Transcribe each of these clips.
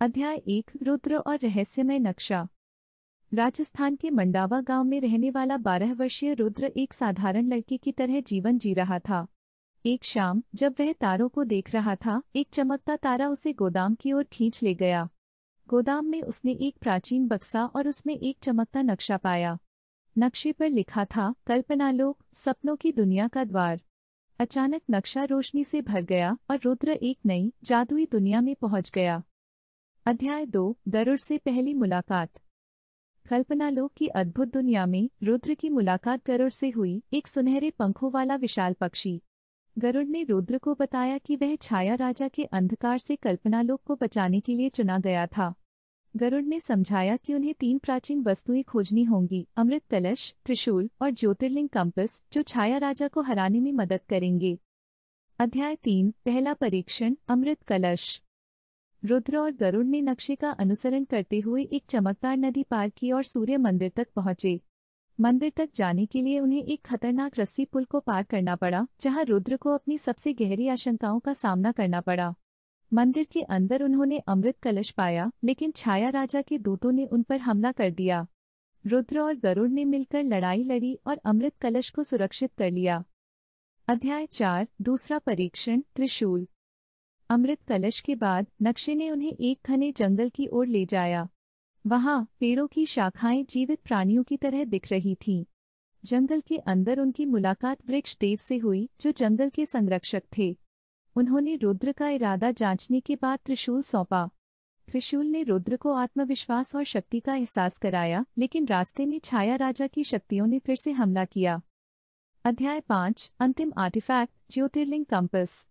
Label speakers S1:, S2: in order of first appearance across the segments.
S1: अध्याय 1 रुद्र और रहस्यमय नक्शा। राजस्थान के मंडावा गांव में रहने वाला 12 वर्षीय रुद्र एक साधारण लड़के की तरह जीवन जी रहा था। एक शाम जब वह तारों को देख रहा था, एक चमकता तारा उसे गोदाम की ओर खींच ले गया। गोदाम में उसने एक प्राचीन बक्सा और उसमें एक चमकता नक्शा पाया। नक्शे पर लिखा था, कल्पनालोक, सपनों की दुनिया का द्वार। अचानक नक्शा रोशनी से भर गया और रुद्र एक नई जादुई दुनिया में पहुंच गया। अध्याय 2 गरुड़ से पहली मुलाकात। कल्पनालोक की अद्भुत दुनिया में रुद्र की मुलाकात गरुड़ से हुई, एक सुनहरे पंखों वाला विशाल पक्षी। गरुड़ ने रुद्र को बताया कि वह छाया राजा के अंधकार से कल्पनालोक को बचाने के लिए चुना गया था। गरुड़ ने समझाया कि उन्हें 3 प्राचीन वस्तुएं खोजनी होंगी, अमृत कलश, त्रिशूल और ज्योतिर्लिंग कंपस, जो छाया राजा को हराने में मदद करेंगे। अध्याय 3 पहला परीक्षण, अमृत कलश। रुद्र और गरुड़ ने नक्शे का अनुसरण करते हुए एक चमकदार नदी पार की और सूर्य मंदिर तक पहुंचे। मंदिर तक जाने के लिए उन्हें एक खतरनाक रस्सी पुल को पार करना पड़ा, जहां रुद्र को अपनी सबसे गहरी आशंकाओं का सामना करना पड़ा। मंदिर के अंदर उन्होंने अमृत कलश पाया, लेकिन छाया राजा के दूतों ने उन पर हमला कर दिया। रुद्र और गरुड़ ने मिलकर लड़ाई लड़ी और अमृत कलश को सुरक्षित कर लिया। अध्याय 4 दूसरा परीक्षण, त्रिशूल। अमृत कलश के बाद नक्शे ने उन्हें एक घने जंगल की ओर ले जाया। वहां पेड़ों की शाखाएं जीवित प्राणियों की तरह दिख रही थीं। जंगल के अंदर उनकी मुलाकात वृक्ष देव से हुई, जो जंगल के संरक्षक थे। उन्होंने रुद्र का इरादा जांचने के बाद त्रिशूल सौंपा। त्रिशूल ने रुद्र को आत्मविश्वास और शक्ति का एहसास कराया, लेकिन रास्ते में छाया राजा की शक्तियों ने फिर से हमला किया। अध्याय 5 अंतिम आर्टिफैक्ट, ज्योतिर्लिंग कंपस।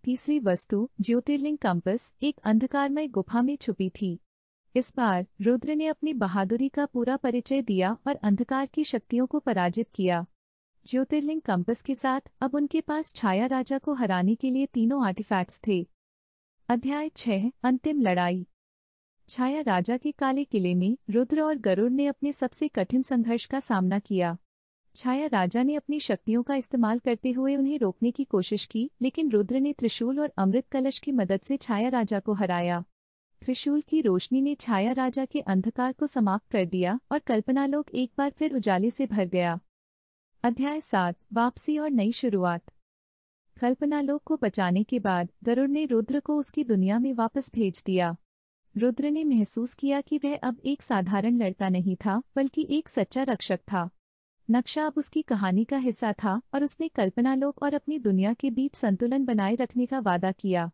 S1: तीसरी वस्तु, ज्योतिर्लिंग कंपस, एक अंधकारमय गुफा में छुपी थी। इस बार रुद्र ने अपनी बहादुरी का पूरा परिचय दिया और अंधकार की शक्तियों को पराजित किया। ज्योतिर्लिंग कंपस के साथ अब उनके पास छाया राजा को हराने के लिए तीनों आर्टिफैक्ट्स थे। अध्याय 6 अंतिम लड़ाई। छाया राजा के काले किले में रुद्र और गरुड़ ने अपने सबसे कठिन संघर्ष का सामना किया। छाया राजा ने अपनी शक्तियों का इस्तेमाल करते हुए उन्हें रोकने की कोशिश की, लेकिन रुद्र ने त्रिशूल और अमृत कलश की मदद से छाया राजा को हराया। त्रिशूल की रोशनी ने छाया राजा के अंधकार को समाप्त कर दिया और कल्पनालोक एक बार फिर उजाले से भर गया। अध्याय 7 वापसी और नई शुरुआत। कल्पनालोक को बचाने के बाद गरुड़ ने रुद्र को उसकी दुनिया में वापस भेज दिया। रुद्र ने महसूस किया कि वह अब एक साधारण लड़का नहीं था, बल्कि एक सच्चा रक्षक था। नक्शा अब उसकी कहानी का हिस्सा था और उसने कल्पनालोक और अपनी दुनिया के बीच संतुलन बनाए रखने का वादा किया।